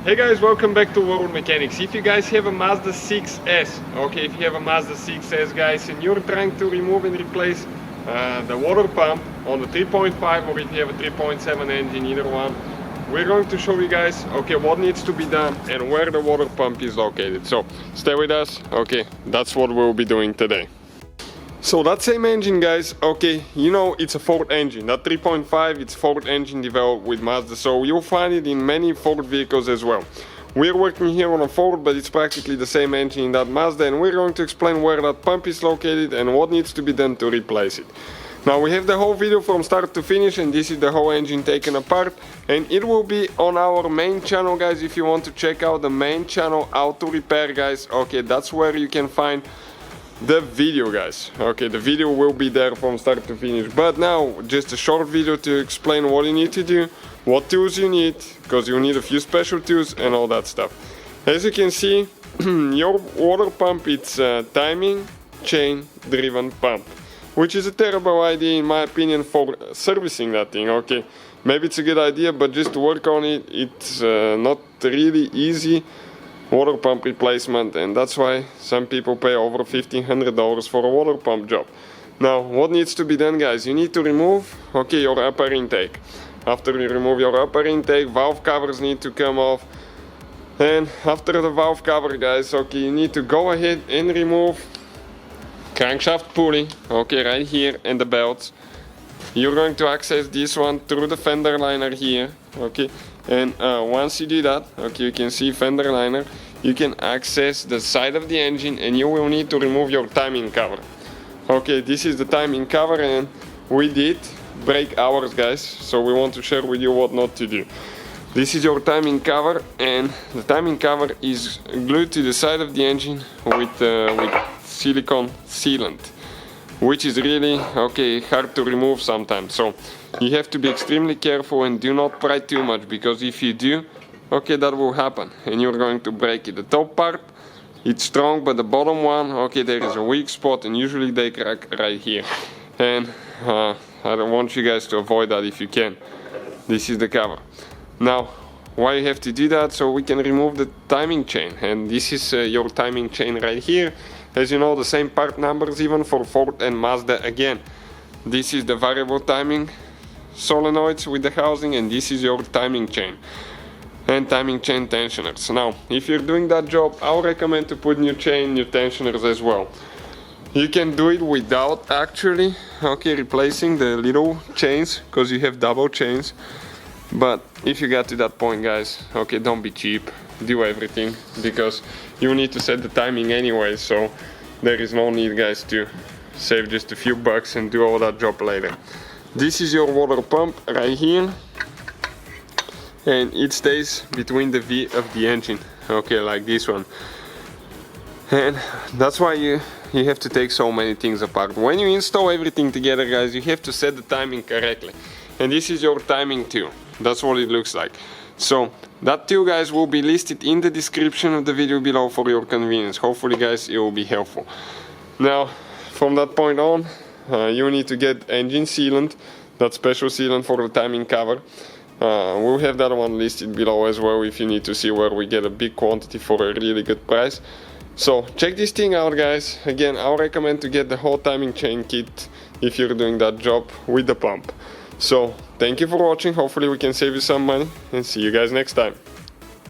Hey guys, welcome back to World Mechanics. If you guys have a Mazda 6S, okay, if you have a Mazda 6S guys and you're trying to remove and replace the water pump on the 3.5 or if you have a 3.7 engine, either one, we're going to show you guys, okay, what needs to be done and where the water pump is located. So stay with us, okay, that's what we'll be doing today. So that same engine guys, okay, you know it's a Ford engine. That 3.5, it's Ford engine developed with Mazda, so you'll find it in many Ford vehicles as well. We're working here on a Ford, but it's practically the same engine in that Mazda, and we're going to explain where that pump is located and what needs to be done to replace it. Now we have the whole video from start to finish, and this is the whole engine taken apart, and it will be on our main channel guys. If you want to check out the main channel, Auto Repair guys, okay, that's where you can find the video guys. Okay, the video will be there from start to finish, but now just a short video to explain what you need to do, what tools you need, because you need a few special tools and all that stuff. As you can see, your water pump, it's a timing chain driven pump, which is a terrible idea in my opinion for servicing that thing. Okay, maybe it's a good idea, but just to work on it, it's not really easy water pump replacement, and that's why some people pay over $1,500 for a water pump job. Now what needs to be done guys, you need to remove, okay, your upper intake. After you remove your upper intake, valve covers need to come off, and after the valve cover guys, okay, you need to go ahead and remove crankshaft pulley, okay, right here, and the belts. You're going to access this one through the fender liner here, okay, and once you do that, okay, you can see fender liner, you can access the side of the engine, and you will need to remove your timing cover. Okay, this is the timing cover, and we did break ours guys, so we want to share with you what not to do. This is your timing cover, and the timing cover is glued to the side of the engine with silicone sealant, which is really, okay, hard to remove sometimes. So you have to be extremely careful and do not pry too much, because if you do, okay, that will happen and you're going to break it. The top part, it's strong, but the bottom one, okay, there is a weak spot, and usually they crack right here. And I don't want you guys to avoid that if you can. This is the cover. Now, why you have to do that? So we can remove the timing chain, and this is your timing chain right here. As you know, the same part numbers even for Ford and Mazda again. This is the variable timing solenoids with the housing, and this is your timing chain and timing chain tensioners. Now, if you're doing that job, I'll recommend to put new chain, new tensioners as well. You can do it without actually, okay, replacing the little chains, because you have double chains. But if you got to that point guys, okay, don't be cheap, do everything, because you need to set the timing anyway, so there is no need guys to save just a few bucks and do all that job later. This is your water pump right here, and it stays between the V of the engine, okay, like this one. And that's why you have to take so many things apart. When you install everything together guys, you have to set the timing correctly, and this is your timing tool. That's what it looks like. So that tool guys will be listed in the description of the video below for your convenience. Hopefully guys it will be helpful. Now from that point on, you need to get engine sealant, that special sealant for the timing cover. We'll have that one listed below as well if you need to see where we get a big quantity for a really good price. So check this thing out guys. Again, I'll recommend to get the whole timing chain kit if you're doing that job with the pump. So thank you for watching, hopefully we can save you some money, and see you guys next time.